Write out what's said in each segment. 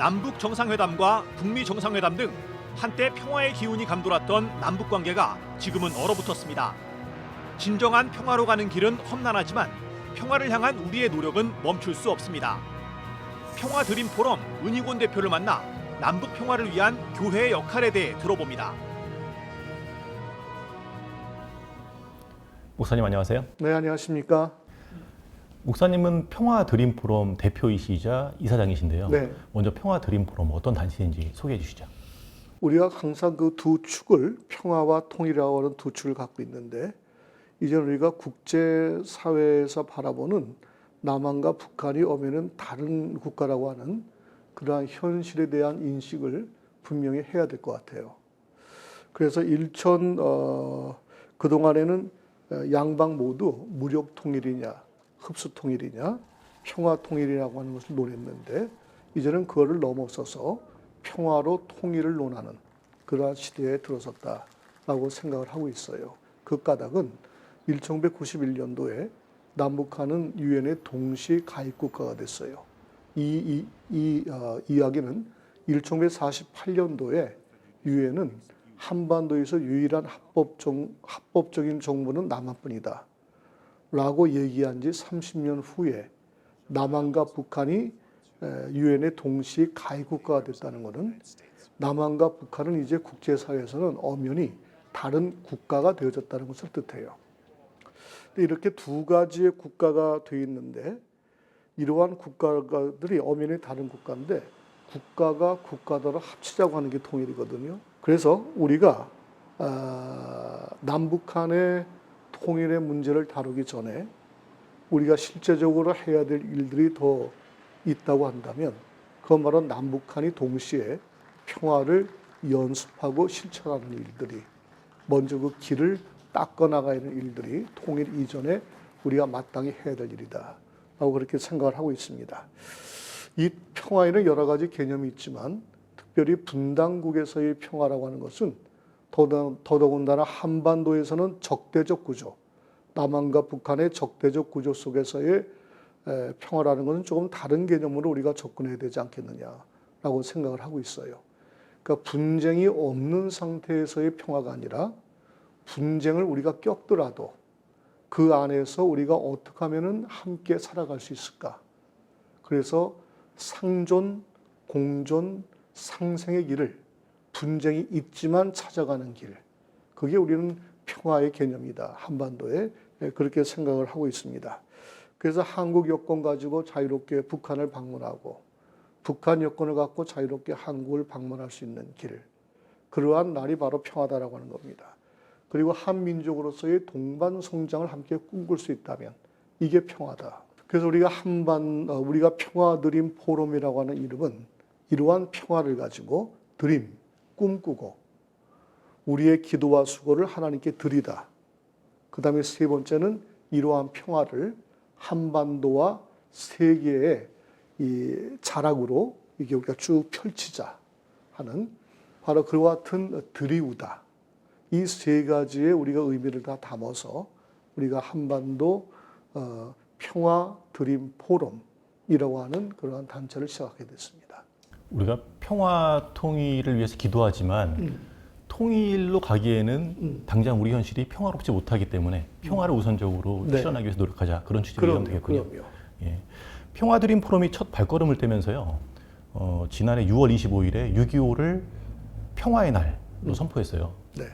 남북 정상회담과 북미 정상회담 등 한때 평화의 기운이 감돌았던 남북 관계가 지금은 얼어붙었습니다. 진정한 평화로 가는 길은 험난하지만 평화를 향한 우리의 노력은 멈출 수 없습니다. 평화 드림 포럼 은희곤 대표를 만나 남북 평화를 위한 교회의 역할에 대해 들어봅니다. 목사님 안녕하세요. 네, 안녕하십니까. 목사님은 평화 드림 포럼 대표이시자 이사장이신데요. 네. 먼저 평화 드림 포럼 어떤 단체인지 소개해 주시죠. 우리가 항상 그 두 축을 평화와 통일이라고 하는 두 축을 갖고 있는데 이제 우리가 국제사회에서 바라보는 남한과 북한이 오면은 다른 국가라고 하는 그러한 현실에 대한 인식을 분명히 해야 될 것 같아요. 그래서 그동안에는 양방 모두 무력 통일이냐 흡수 통일이냐 평화 통일이라고 하는 것을 논했는데 이제는 그거를 넘어서서 평화로 통일을 논하는 그러한 시대에 들어섰다라고 생각을 하고 있어요. 그 까닭은 1991년도에 남북한은 유엔의 동시 가입 국가가 됐어요. 이 이야기는 1948년도에 유엔은 한반도에서 유일한 합법적인 정부는 남한뿐이다 라고 얘기한 지 30년 후에 남한과 북한이 유엔의 동시 가입 국가가 됐다는 것은 남한과 북한은 이제 국제사회에서는 엄연히 다른 국가가 되어졌다는 것을 뜻해요. 이렇게 두 가지의 국가가 되어 있는데 이러한 국가들이 엄연히 다른 국가인데 국가가 국가들을 합치자고 하는 게 통일이거든요. 그래서 우리가 남북한의 통일의 문제를 다루기 전에 우리가 실제적으로 해야 될 일들이 더 있다고 한다면 그건 바로 남북한이 동시에 평화를 연습하고 실천하는 일들이 먼저 그 길을 닦아나가는 일들이 통일 이전에 우리가 마땅히 해야 될 일이다 라고 그렇게 생각을 하고 있습니다. 이 평화에는 여러 가지 개념이 있지만 특별히 분단국에서의 평화라고 하는 것은 더더군다나 한반도에서는 적대적 구조, 남한과 북한의 적대적 구조 속에서의 평화라는 것은 조금 다른 개념으로 우리가 접근해야 되지 않겠느냐라고 생각을 하고 있어요. 그러니까 분쟁이 없는 상태에서의 평화가 아니라 분쟁을 우리가 겪더라도 그 안에서 우리가 어떻게 하면 함께 살아갈 수 있을까. 그래서 상존, 공존, 상생의 길을 분쟁이 있지만 찾아가는 길. 그게 우리는 평화의 개념이다. 한반도에 그렇게 생각을 하고 있습니다. 그래서 한국 여권 가지고 자유롭게 북한을 방문하고 북한 여권을 갖고 자유롭게 한국을 방문할 수 있는 길. 그러한 날이 바로 평화다라고 하는 겁니다. 그리고 한민족으로서의 동반 성장을 함께 꿈꿀 수 있다면 이게 평화다. 그래서 우리가 평화 드림 포럼이라고 하는 이름은 이러한 평화를 가지고 드림, 꿈꾸고 우리의 기도와 수고를 하나님께 드리다. 그 다음에 세 번째는 이러한 평화를 한반도와 세계의 이 자락으로 이게 우리가 쭉 펼치자 하는 바로 그와 같은 드리우다. 이 세 가지의 우리가 의미를 다 담아서 우리가 한반도 평화 드림 포럼이라고 하는 그러한 단체를 시작하게 됐습니다. 우리가 평화 통일을 위해서 기도하지만 통일로 가기에는 당장 우리 현실이 평화롭지 못하기 때문에 평화를 우선적으로 실현하기 위해서 노력하자 그런 취지로 이해하면 되겠군요. 예. 평화 드림 포럼이 첫 발걸음을 떼면서요. 지난해 6월 25일에 6.25를 평화의 날로 선포했어요. 네.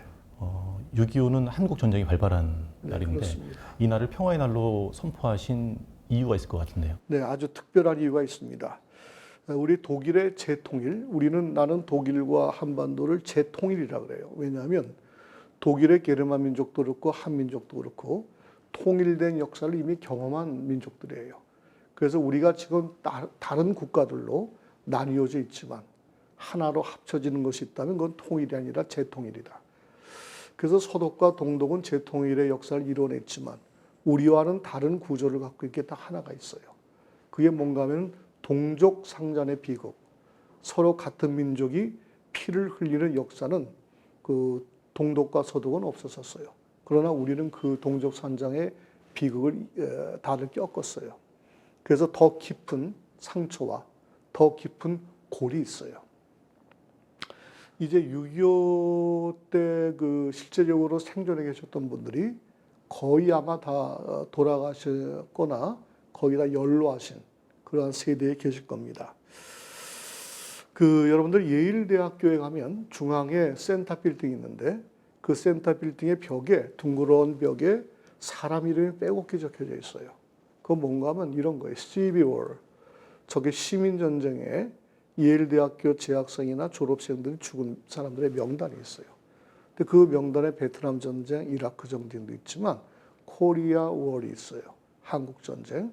6.25는 한국 전쟁이 발발한 날인데 그렇습니다. 이 날을 평화의 날로 선포하신 이유가 있을 것 같은데요. 네, 아주 특별한 이유가 있습니다. 우리 독일의 재통일, 나는 독일과 한반도를 재통일이라고 그래요. 왜냐하면 독일의 게르만 민족도 그렇고 한민족도 그렇고 통일된 역사를 이미 경험한 민족들이에요. 그래서 우리가 지금 다른 국가들로 나뉘어져 있지만 하나로 합쳐지는 것이 있다면 그건 통일이 아니라 재통일이다. 그래서 서독과 동독은 재통일의 역사를 이뤄냈지만 우리와는 다른 구조를 갖고 있게 딱 하나가 있어요. 그게 뭔가 하면 동족 상잔의 비극, 서로 같은 민족이 피를 흘리는 역사는 그 동독과 서독은 없었었어요. 그러나 우리는 그 동족 상잔의 비극을 다들 겪었어요. 그래서 더 깊은 상처와 더 깊은 골이 있어요. 이제 6.25 때 그 실제적으로 생존해 계셨던 분들이 거의 아마 다 돌아가셨거나 거의 다 연로하신 그러한 세대에 계실 겁니다. 여러분들 예일대학교에 가면 중앙에 센터 빌딩이 있는데 그 센터 빌딩의 벽에 둥그런 벽에 사람 이름이 빼곡히 적혀져 있어요. 그건 뭔가 하면 이런 거예요. 스티비 월. 저게 시민전쟁에 예일대학교 재학생이나 졸업생들이 죽은 사람들의 명단이 있어요. 근데 그 명단에 베트남 전쟁, 이라크 전쟁도 있지만 코리아 월이 있어요. 한국 전쟁.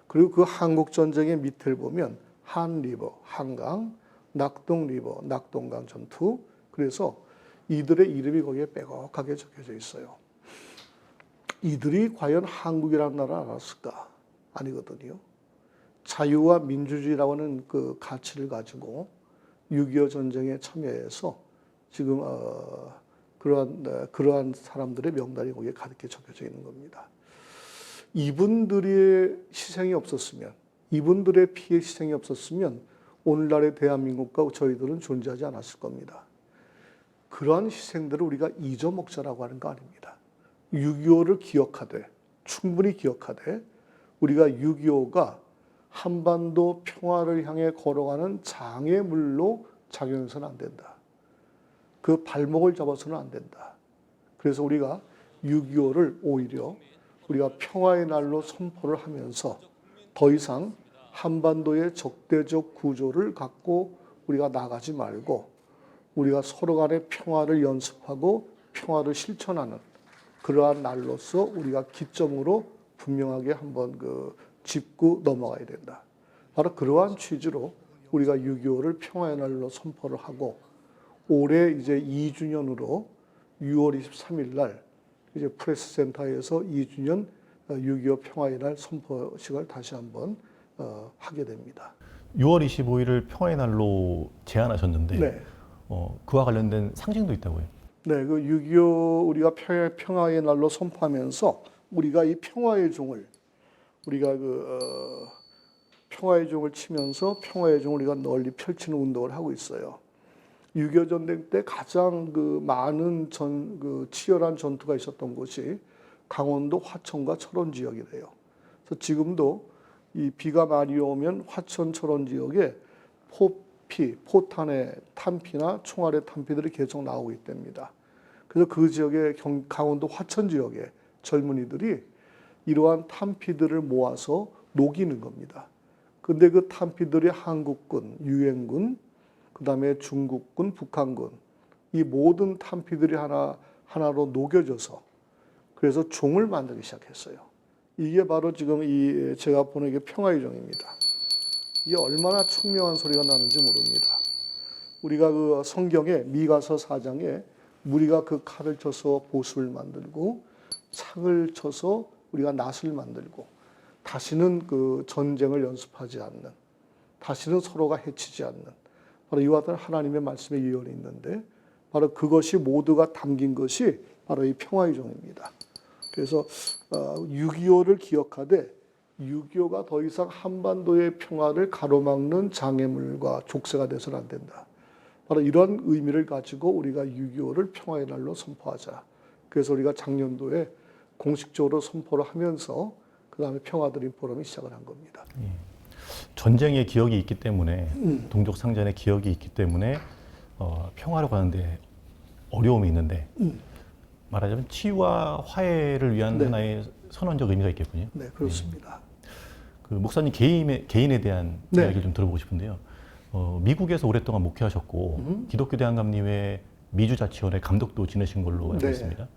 그리고 그 한국 전쟁의 밑을 보면 한리버, 한강, 낙동리버, 낙동강 전투. 그래서 이들의 이름이 거기에 빼곡하게 적혀져 있어요. 이들이 과연 한국이라는 나라를 알았을까? 아니거든요. 자유와 민주주의라고 하는 그 가치를 가지고 6.25 전쟁에 참여해서 지금 그러한 사람들의 명단이 거기에 가득히 적혀져 있는 겁니다. 이분들의 희생이 없었으면, 이분들의 피해 희생이 없었으면 오늘날의 대한민국과 저희들은 존재하지 않았을 겁니다. 그러한 희생들을 우리가 잊어먹자라고 하는 거 아닙니다. 6.25를 기억하되, 충분히 기억하되, 우리가 6.25가 한반도 평화를 향해 걸어가는 장애물로 작용해서는 안 된다. 그 발목을 잡아서는 안 된다. 그래서 우리가 6.25를 오히려 우리가 평화의 날로 선포를 하면서 더 이상 한반도의 적대적 구조를 갖고 우리가 나가지 말고 우리가 서로 간의 평화를 연습하고 평화를 실천하는 그러한 날로서 우리가 기점으로 분명하게 한번 짚고 넘어가야 된다. 바로 그러한 취지로 우리가 6.25를 평화의 날로 선포를 하고 올해 이제 2주년으로 6월 23일 날 이제 프레스센터에서 2주년 6.25 평화의 날 선포식을 다시 한번 하게 됩니다. 6월 25일을 평화의 날로 제안하셨는데 네. 그와 관련된 상징도 있다고요? 네, 6.25 우리가 평화의 날로 선포하면서 우리가 이 평화의 종을 우리가 평화의 종을 치면서 평화의 종을 우리가 널리 펼치는 운동을 하고 있어요. 6.25 전쟁 때 가장 많은 치열한 전투가 있었던 곳이 강원도 화천과 철원 지역이래요. 그래서 지금도 이 비가 많이 오면 화천 철원 지역에 포탄의 탄피나 총알의 탄피들이 계속 나오고 있답니다. 그래서 그 지역의 강원도 화천 지역의 젊은이들이 이러한 탄피들을 모아서 녹이는 겁니다. 근데 그 탄피들이 한국군, 유엔군, 그 다음에 중국군, 북한군, 이 모든 탄피들이 하나로 녹여져서 그래서 종을 만들기 시작했어요. 이게 바로 지금 제가 보는 게 평화의 종입니다. 이게 얼마나 청명한 소리가 나는지 모릅니다. 우리가 성경에 미가서 4장에 우리가 그 칼을 쳐서 보습을 만들고 창을 쳐서 우리가 낫을 만들고 다시는 전쟁을 연습하지 않는, 다시는 서로가 해치지 않는 바로 이와 같은 하나님의 말씀의 예언이 있는데 바로 그것이 모두가 담긴 것이 바로 이 평화의 종입니다. 그래서 6.25를 기억하되 6.25가 더 이상 한반도의 평화를 가로막는 장애물과 족쇄가 돼서는 안 된다. 바로 이런 의미를 가지고 우리가 6.25를 평화의 날로 선포하자. 그래서 우리가 작년도에 공식적으로 선포를 하면서 그 다음에 평화드림 포럼이 시작을 한 겁니다. 전쟁의 기억이 있기 때문에 동족 상잔의 기억이 있기 때문에 평화로 가는데 어려움이 있는데 말하자면 치유와 화해를 위한 네. 하나의 선언적 의미가 있겠군요. 네, 그렇습니다. 그 목사님 개인에 대한 네. 이야기를 좀 들어보고 싶은데요. 미국에서 오랫동안 목회하셨고 기독교 대한감리회 미주자치원회 감독도 지내신 걸로 알고 네. 있습니다.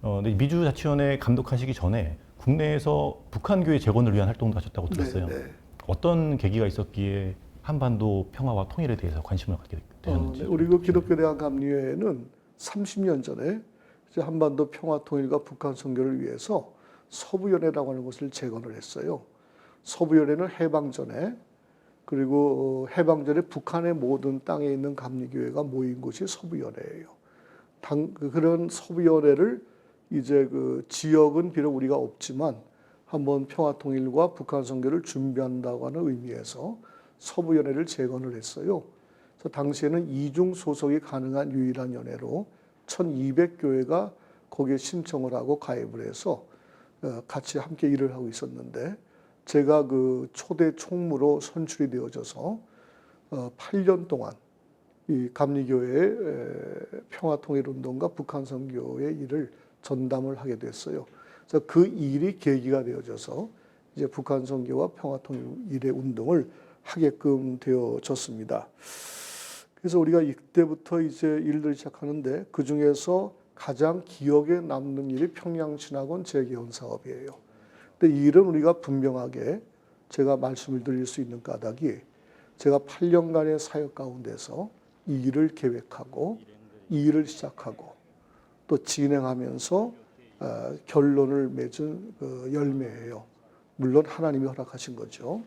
근데 미주자치원회 감독하시기 전에 국내에서 북한교회 재건을 위한 활동도 하셨다고 들었어요. 네, 네. 어떤 계기가 있었기에 한반도 평화와 통일에 대해서 관심을 갖게 되셨는지. 네. 우리 기독교 대한감리회는 30년 전에 이제 한반도 평화 통일과 북한 선교를 위해서 서부연회라고 하는 것을 재건을 했어요. 서부연회는 해방 전에 그리고 해방 전에 북한의 모든 땅에 있는 감리교회가 모인 곳이 서부연회예요. 그런 서부연회를 이제 지역은 비록 우리가 없지만 한번 평화통일과 북한 선교를 준비한다고 하는 의미에서 서부연회를 재건을 했어요. 당시에는 이중 소속이 가능한 유일한 연회로 1200교회가 거기에 신청을 하고 가입을 해서 같이 함께 일을 하고 있었는데 제가 그 초대 총무로 선출이 되어져서 8년 동안 이 감리교회의 평화통일운동과 북한선교의 일을 전담을 하게 됐어요. 그래서 그 일이 계기가 되어져서 이제 북한선교와 평화통일의 운동을 하게끔 되어졌습니다. 그래서 우리가 이때부터 이제 일들을 시작하는데 그 중에서 가장 기억에 남는 일이 평양신학원 재개원 사업이에요. 근데 이 일은 우리가 분명하게 제가 말씀을 드릴 수 있는 까닭이 제가 8년간의 사역 가운데서 이 일을 계획하고 이 일을 시작하고 또 진행하면서 결론을 맺은 그 열매예요. 물론 하나님이 허락하신 거죠.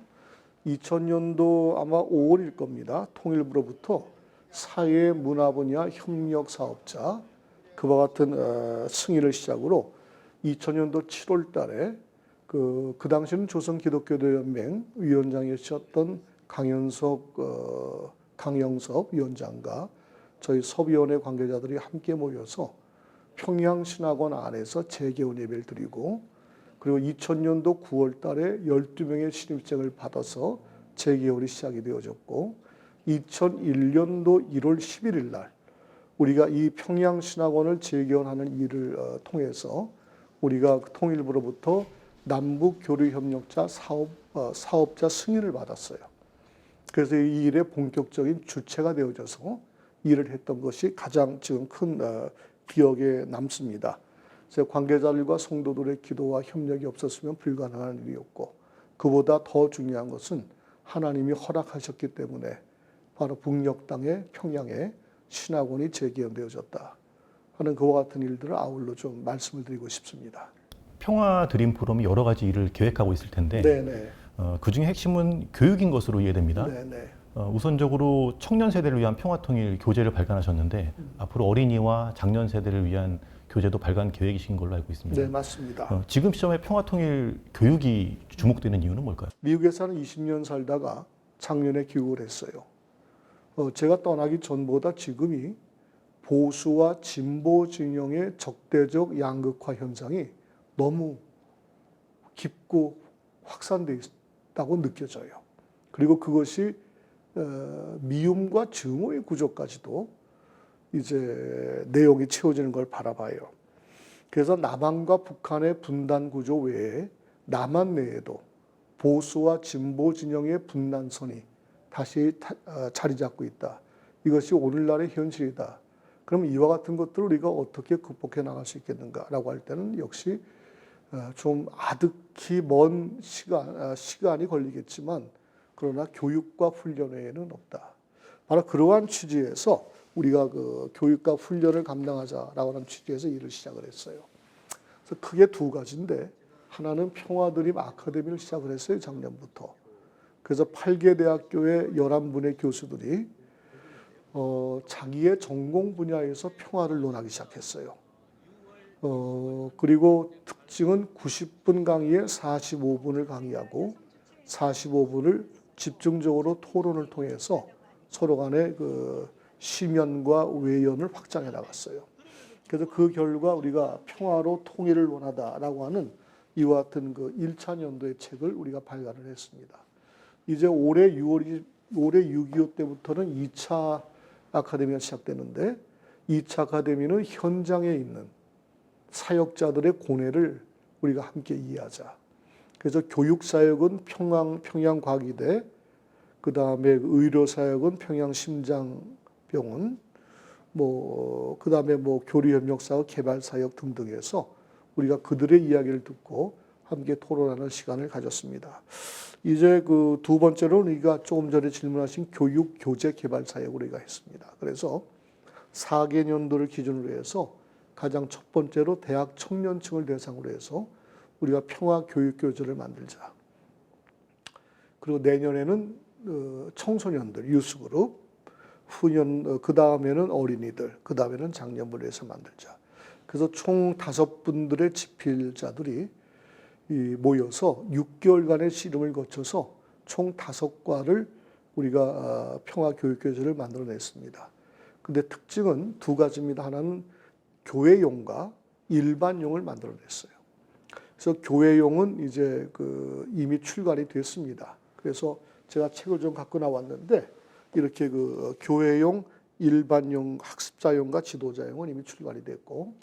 2000년도 아마 5월일 겁니다. 통일부로부터 사회 문화 분야 협력 사업자 그와 같은 승인을 시작으로 2000년도 7월 달에 그 당시는 조선기독교도연맹 위원장이셨던 강영섭 위원장과 저희 섭위원회 관계자들이 함께 모여서 평양신학원 안에서 재개원 예배를 드리고 그리고 2000년도 9월 달에 12명의 신입생을 받아서 재개원이 시작이 되어졌고 2001년도 1월 11일 날 우리가 이 평양신학원을 재개원하는 일을 통해서 우리가 통일부로부터 남북교류협력자 사업자 승인을 받았어요. 그래서 이 일의 본격적인 주체가 되어져서 일을 했던 것이 가장 지금 큰 기억에 남습니다. 그래서 관계자들과 성도들의 기도와 협력이 없었으면 불가능한 일이었고 그보다 더 중요한 것은 하나님이 허락하셨기 때문에 바로 북녘 땅의 평양에 신학원이 재개원되어졌다 하는 그와 같은 일들을 아울러 좀 말씀을 드리고 싶습니다. 평화 드림 포럼이 여러 가지 일을 계획하고 있을 텐데 네네. 그중에 핵심은 교육인 것으로 이해됩니다. 네네. 우선적으로 청년 세대를 위한 평화통일 교재를 발간하셨는데 앞으로 어린이와 장년 세대를 위한 교재도 발간 계획이신 걸로 알고 있습니다. 네, 맞습니다. 지금 시점에 평화통일 교육이 주목되는 이유는 뭘까요? 미국에서는 20년 살다가 작년에 귀국을 했어요. 제가 떠나기 전보다 지금이 보수와 진보 진영의 적대적 양극화 현상이 너무 깊고 확산되어 있다고 느껴져요. 그리고 그것이 미움과 증오의 구조까지도 이제 내용이 채워지는 걸 바라봐요. 그래서 남한과 북한의 분단 구조 외에 남한 내에도 보수와 진보 진영의 분단선이 다시 자리 잡고 있다. 이것이 오늘날의 현실이다. 그럼 이와 같은 것들을 우리가 어떻게 극복해 나갈 수 있겠는가라고 할 때는 역시 좀 아득히 먼 시간이 걸리겠지만 그러나 교육과 훈련 외에는 없다. 바로 그러한 취지에서 우리가 그 교육과 훈련을 감당하자라고 하는 취지에서 일을 시작을 했어요. 그래서 크게 두 가지인데 하나는 평화드림 아카데미를 시작을 했어요. 작년부터. 그래서 8개 대학교의 11분의 교수들이 자기의 전공 분야에서 평화를 논하기 시작했어요. 그리고 특징은 90분 강의에 45분을 강의하고 45분을 집중적으로 토론을 통해서 서로 간의 그 시면과 외연을 확장해 나갔어요. 그래서 그 결과 우리가 평화로 통일을 원하다라고 하는 이와 같은 그 1차 연도의 책을 우리가 발간을 했습니다. 이제 올해 6.25 때부터는 2차 아카데미가 시작되는데 2차 아카데미는 현장에 있는 사역자들의 고뇌를 우리가 함께 이해하자. 그래서 교육사역은 평양과기대, 그 다음에 의료사역은 평양심장병원, 그 다음에 교류협력사업, 개발사역 등등해서 우리가 그들의 이야기를 듣고 함께 토론하는 시간을 가졌습니다. 이제 그 두 번째로 우리가 조금 전에 질문하신 교육 교재 개발 사역을 우리가 했습니다. 그래서 4개년도를 기준으로 해서 가장 첫 번째로 대학 청년층을 대상으로 해서 우리가 평화 교육 교재를 만들자. 그리고 내년에는 청소년들, 유스그룹, 그 다음에는 어린이들, 그 다음에는 장년부를 해서 만들자. 그래서 총 5분들의 집필자들이 모여서 6개월간의 씨름을 거쳐서 총 5과를 우리가 평화교육교재를 만들어냈습니다. 근데 특징은 두 가지입니다. 하나는 교회용과 일반용을 만들어냈어요. 그래서 교회용은 이제 이미 출간이 됐습니다. 그래서 제가 책을 좀 갖고 나왔는데 이렇게 교회용, 일반용, 학습자용과 지도자용은 이미 출간이 됐고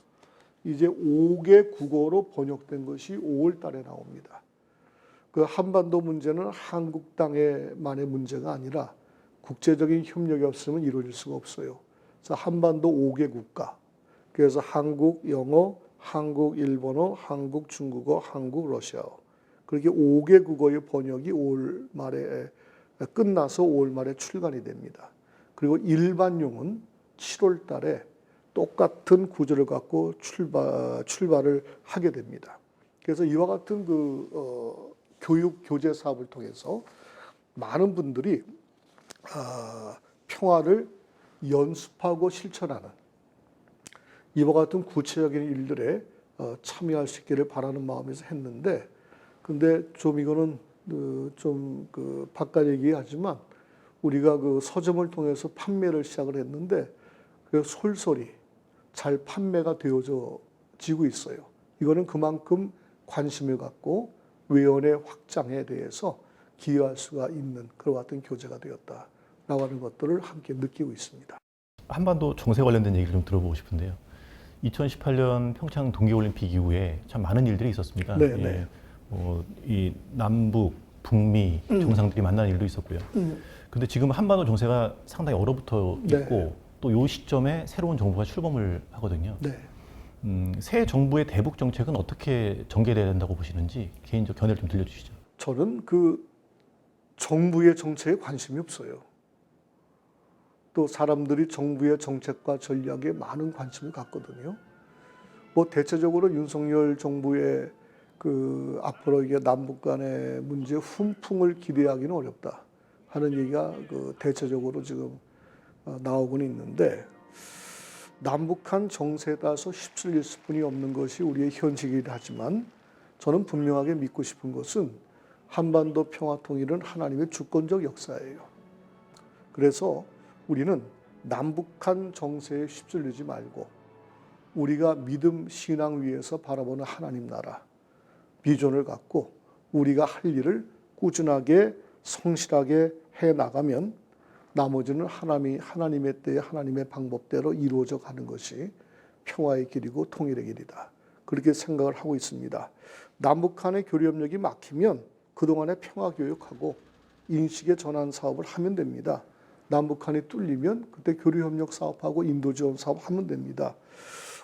이제 5개 국어로 번역된 것이 5월 달에 나옵니다. 한반도 문제는 한국 땅에만의 문제가 아니라 국제적인 협력이 없으면 이루어질 수가 없어요. 그래서 한반도 5개 국가, 그래서 한국 영어, 한국 일본어, 한국 중국어, 한국 러시아어, 그렇게 5개 국어의 번역이 5월 말에 끝나서 5월 말에 출간이 됩니다. 그리고 일반용은 7월 달에 똑같은 구조를 갖고 출발을 하게 됩니다. 그래서 이와 같은 교육 교재 사업을 통해서 많은 분들이 평화를 연습하고 실천하는 이와 같은 구체적인 일들에 참여할 수 있기를 바라는 마음에서 했는데, 근데 좀 이거는 좀 바깥 얘기하지만 우리가 서점을 통해서 판매를 시작을 했는데 솔솔이 잘 판매가 되어지고 있어요. 이거는 그만큼 관심을 갖고 외연의 확장에 대해서 기여할 수가 있는 그와 같은 교재가 되었다라고 하는 것들을 함께 느끼고 있습니다. 한반도 정세 관련된 얘기를 좀 들어보고 싶은데요. 2018년 평창 동계올림픽 이후에 참 많은 일들이 있었습니다. 네, 네. 이 남북, 북미 정상들이 만나는 일도 있었고요. 근데 지금 한반도 정세가 상당히 얼어붙어 있고 네. 또 이 시점에 새로운 정부가 출범을 하거든요. 네. 새 정부의 대북 정책은 어떻게 전개돼야 된다고 보시는지 개인적 견해를 좀 들려주시죠. 저는 정부의 정책에 관심이 없어요. 또 사람들이 정부의 정책과 전략에 많은 관심을 갖거든요. 대체적으로 윤석열 정부의 앞으로 이게 남북 간의 문제 훈풍을 기대하기는 어렵다 하는 얘기가 대체적으로 지금 나오고는 있는데, 남북한 정세에 따라서 17, 20분이 없는 것이 우리의 현실이긴 하지만 저는 분명하게 믿고 싶은 것은 한반도 평화 통일은 하나님의 주권적 역사예요. 그래서 우리는 남북한 정세에 휩쓸리지 말고 우리가 믿음, 신앙 위에서 바라보는 하나님 나라 비전을 갖고 우리가 할 일을 꾸준하게 성실하게 해나가면 나머지는 하나님의 때에 하나님의 방법대로 이루어져 가는 것이 평화의 길이고 통일의 길이다. 그렇게 생각을 하고 있습니다. 남북한의 교류협력이 막히면 그동안의 평화교육하고 인식의 전환 사업을 하면 됩니다. 남북한이 뚫리면 그때 교류협력 사업하고 인도지원 사업 하면 됩니다.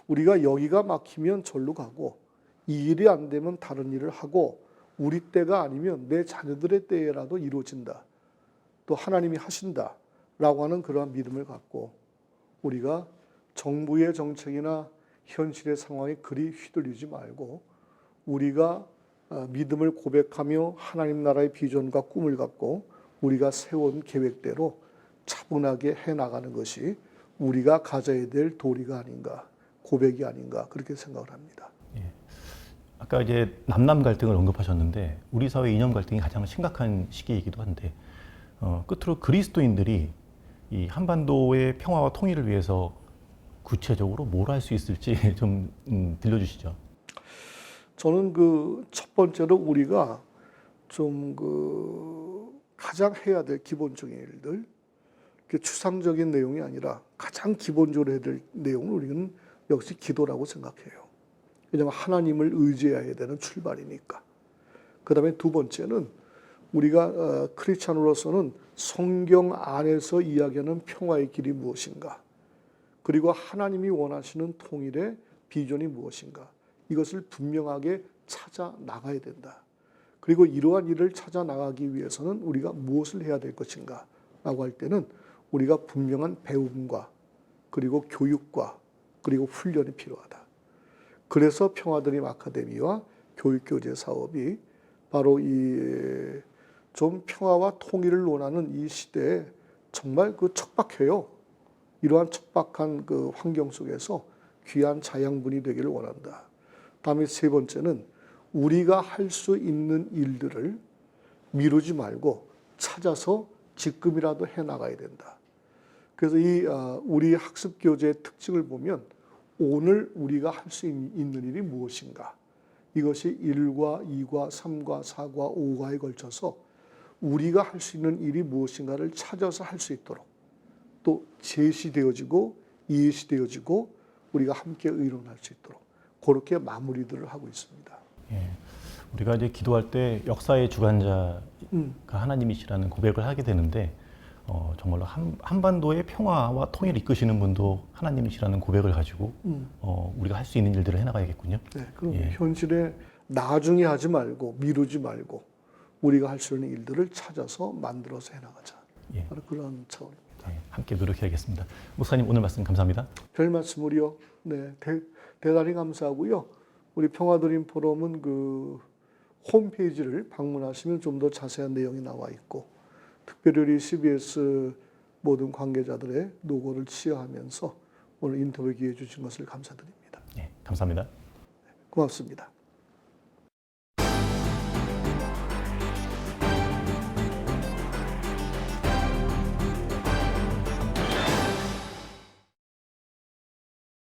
우리가 여기가 막히면 절로 가고 이 일이 안 되면 다른 일을 하고 우리 때가 아니면 내 자녀들의 때라도 이루어진다. 또 하나님이 하신다라고 하는 그러한 믿음을 갖고 우리가 정부의 정책이나 현실의 상황에 그리 휘둘리지 말고 우리가 믿음을 고백하며 하나님 나라의 비전과 꿈을 갖고 우리가 세운 계획대로 차분하게 해나가는 것이 우리가 가져야 될 도리가 아닌가, 고백이 아닌가 그렇게 생각을 합니다. 예. 아까 이제 남남 갈등을 언급하셨는데 우리 사회 이념 갈등이 가장 심각한 시기이기도 한데 끝으로 그리스도인들이 이 한반도의 평화와 통일을 위해서 구체적으로 뭘 할 수 있을지 좀 들려주시죠. 저는 첫 번째로 우리가 좀 가장 해야 될 기본적인 일들, 추상적인 내용이 아니라 가장 기본적으로 해야 될 내용은 우리는 역시 기도라고 생각해요. 왜냐하면 하나님을 의지해야 되는 출발이니까. 그 다음에 두 번째는 우리가 크리스찬으로서는 성경 안에서 이야기하는 평화의 길이 무엇인가, 그리고 하나님이 원하시는 통일의 비전이 무엇인가, 이것을 분명하게 찾아 나가야 된다. 그리고 이러한 일을 찾아 나가기 위해서는 우리가 무엇을 해야 될 것인가 라고 할 때는 우리가 분명한 배움과 그리고 교육과 그리고 훈련이 필요하다. 그래서 평화드림 아카데미와 교육교재 사업이 바로 이 좀 평화와 통일을 논하는 이 시대에 정말 척박해요. 이러한 척박한 환경 속에서 귀한 자양분이 되기를 원한다. 다음에 세 번째는 우리가 할 수 있는 일들을 미루지 말고 찾아서 지금이라도 해 나가야 된다. 그래서 이 우리 학습 교재의 특징을 보면 오늘 우리가 할 수 있는 일이 무엇인가? 이것이 1과 2과 3과 4과 5과에 걸쳐서 우리가 할 수 있는 일이 무엇인가를 찾아서 할 수 있도록 또 제시되어지고 이해시되어지고 우리가 함께 의논할 수 있도록 그렇게 마무리들을 하고 있습니다. 예. 우리가 이제 기도할 때 역사의 주관자가 하나님이시라는 고백을 하게 되는데 정말로 한반도의 평화와 통일을 이끄시는 분도 하나님이시라는 고백을 가지고 우리가 할 수 있는 일들을 해나가야겠군요. 네, 그럼 예. 현실에 나중에 하지 말고 미루지 말고 우리가 할 수 있는 일들을 찾아서 만들어서 해나가자. 예. 바로 그런 차원입니다. 예, 함께 노력해야겠습니다. 목사님 오늘 말씀 감사합니다. 별 말씀을요. 네, 대단히 감사하고요. 우리 평화드림 포럼은 그 홈페이지를 방문하시면 좀 더 자세한 내용이 나와 있고 특별히 우리 CBS 모든 관계자들의 노고를 치하하면서 오늘 인터뷰 기회 주신 것을 감사드립니다. 예, 감사합니다. 고맙습니다.